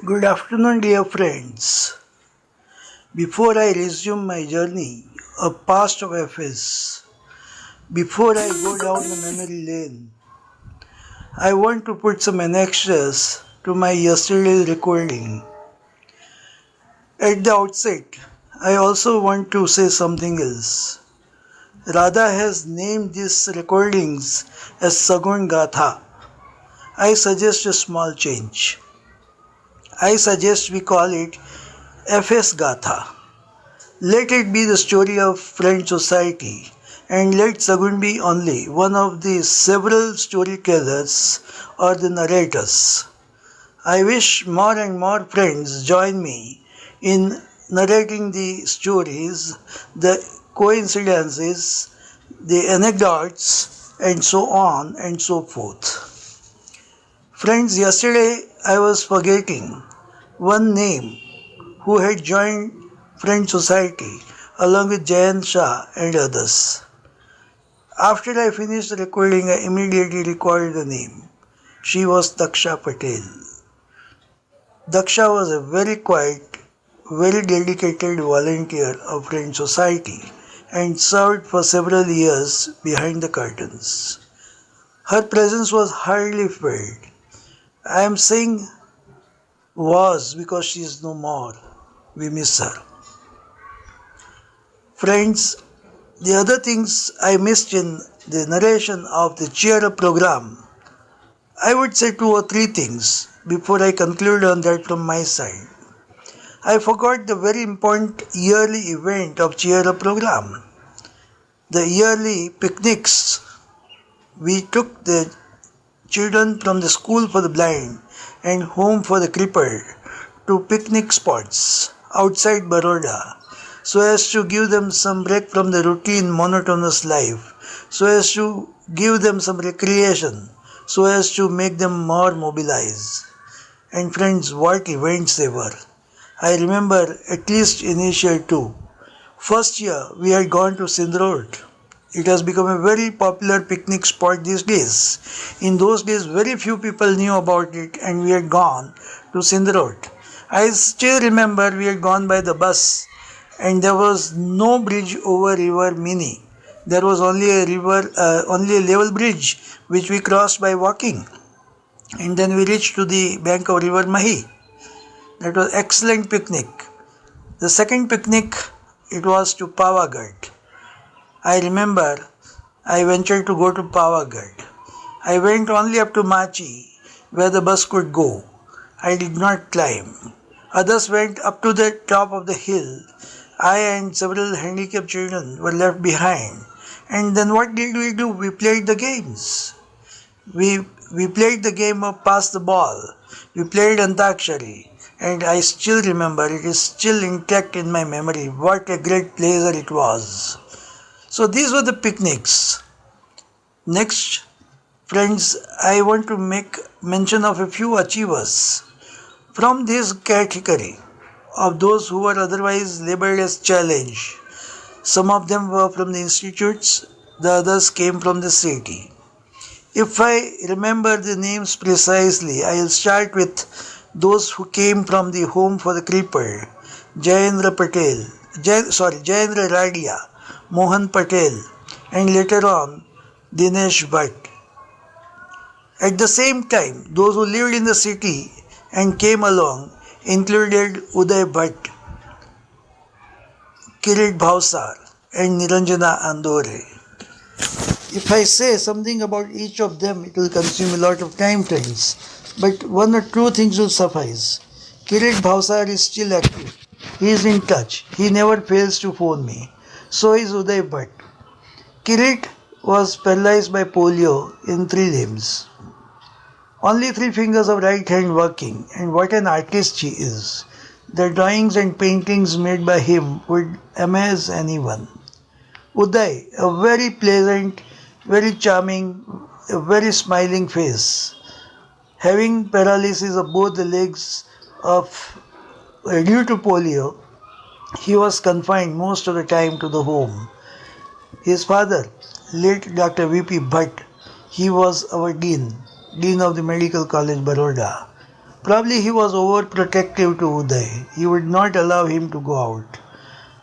Good afternoon, dear friends. Before I resume my journey of past of FS, before I go down the memory lane, I want to put some annexes to my yesterday's recording. At the outset, I also want to say something else. Radha has named these recordings as Sagun Gatha. I suggest a small change. I suggest we call it FS Gatha. Let it be the story of Friend Society, and let Sagun be only one of the several storytellers or the narrators. I wish more and more friends join me in narrating the stories, the coincidences, the anecdotes, and so on and so forth. Friends, yesterday I was forgetting one name who had joined Friend Society along with Jayan Shah and others. After I finished the recording, I immediately recalled the name. She was Daksha Patel. Daksha was a very quiet, very dedicated volunteer of Friend Society and served for several years behind the curtains. Her presence was hardly felt. I am saying was because she is no more. We miss her. Friends, the other things I missed in the narration of the Cheer Up program, I would say two or three things before I conclude on that from my side. I forgot the very important yearly event of Cheer Up program. The yearly picnics. We took the children from the school for the blind and home for the crippled to picnic spots outside Baroda so as to give them some break from the routine monotonous life, so as to give them some recreation, so as to make them more mobilized. And friends, what events they were. I remember at least initial two. First year we had gone to Sindh Road. It has become a very popular picnic spot these days. In those days, very few people knew about it and we had gone to Sindh Road. I still remember we had gone by the bus and there was no bridge over river Mini. There was only a level bridge which we crossed by walking. And then we reached to the bank of river Mahi. That was excellent picnic. The second picnic, it was to Pavagadh. I remember I ventured to go to Pavagadh. I went only up to Machi where the bus could go. I did not climb. Others went up to the top of the hill. I and several handicapped children were left behind. And then what did we do? We played the games. We played the game of pass the ball. We played Antakshari. And I still remember, it is still intact in my memory, what a great pleasure it was. So these were the picnics. Next, friends, I want to make mention of a few achievers from this category of those who were otherwise labeled as challenge. Some of them were from the institutes, the others came from the city. If I remember the names precisely, I will start with those who came from the home for the crippled, Jayendra Radia, Mohan Patel, and later on Dinesh Bhatt. At the same time, those who lived in the city and came along included Uday Bhatt, Kirit Bhavsar, and Niranjana Andore. If I say something about each of them, it will consume a lot of time, friends. But one or two things will suffice. Kirit Bhavsar is still active. He is in touch. He never fails to phone me. So is Uday Bhatt. Kirit was paralyzed by polio in 3 limbs. Only 3 fingers of right hand working, and what an artist he is. The drawings and paintings made by him would amaze anyone. Uday, a very pleasant, very charming, a very smiling face. Having paralysis of both the legs due to polio, he was confined most of the time to the home. His father, late Dr. V.P. Bhatt, he was our dean of the Medical College, Baroda. Probably he was overprotective to Uday. He would not allow him to go out.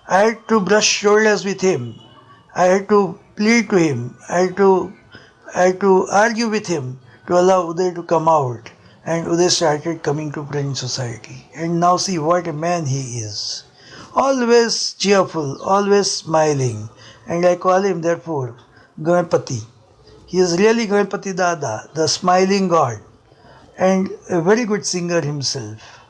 I had to brush shoulders with him. I had to plead to him. I had to argue with him to allow Uday to come out. And Uday started coming to French society. And now see what a man he is. Always cheerful, always smiling. And I call him therefore Ganpati. He is really Ganpati Dada, the smiling god, and a very good singer himself.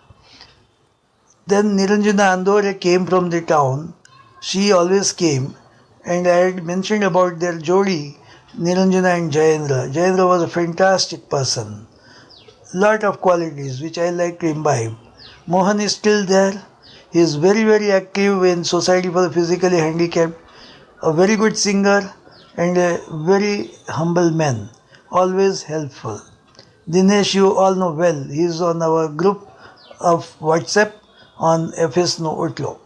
Then Niranjana Andore came from the town. She always came, and I had mentioned about their jodi, Niranjana and Jayendra. Jayendra was a fantastic person, lot of qualities which I like to imbibe. Mohan is still there. He is very, very active in Society for the Physically Handicapped, a very good singer and a very humble man, always helpful. Dinesh, you all know well, he is on our group of WhatsApp on FS No Outlaw.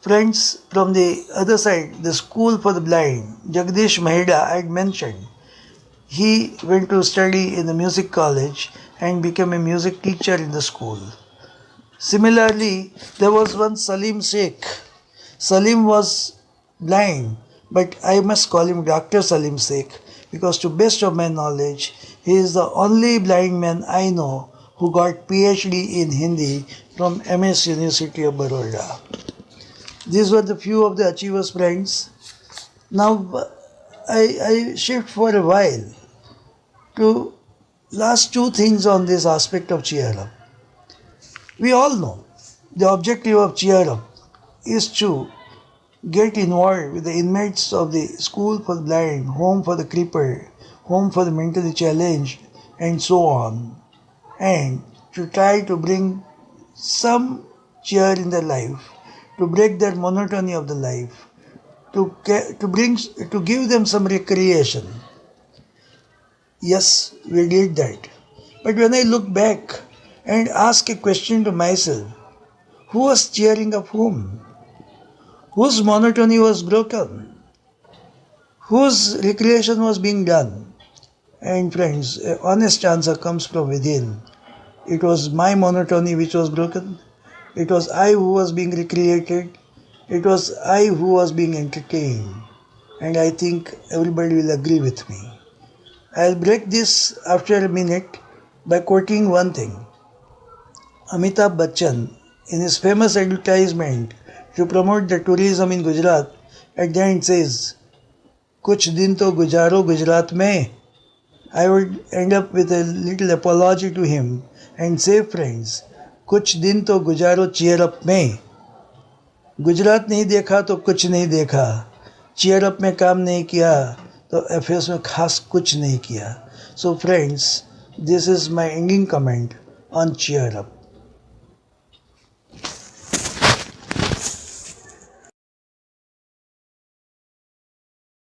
Friends, from the other side, the school for the blind, Jagdish Maheda, I had mentioned, he went to study in the music college and became a music teacher in the school. Similarly, there was one Salim Sheikh. Salim was blind, but I must call him Dr. Salim Sheikh because to best of my knowledge, he is the only blind man I know who got PhD in Hindi from MS University of Baroda. These were the few of the achievers, friends. Now, I shift for a while to last two things on this aspect of cheer up. We all know the objective of cheer up is to get involved with the inmates of the school for the blind, home for the crippled, home for the mentally challenged, and so on, and to try to bring some cheer in their life, to break their monotony of the life, to give them some recreation. Yes, we did that. But when I look back and ask a question to myself, who was cheering up whom? Whose monotony was broken? Whose recreation was being done? And friends, an honest answer comes from within. It was my monotony which was broken. It was I who was being recreated. It was I who was being entertained. And I think everybody will agree with me. I'll break this after a minute by quoting one thing. Amitabh Bachchan, in his famous advertisement to promote the tourism in Gujarat, at the end says, Kuch din to gujaro Gujarat mein. I would end up with a little apology to him and say, friends, Kuch din to gujaro cheer up mein. Gujarat नहीं देखा तो कुछ नहीं देखा, cheer up में काम नहीं किया तो एफएस में खास कुछ नहीं किया. So friends, this is my ending comment on cheer up.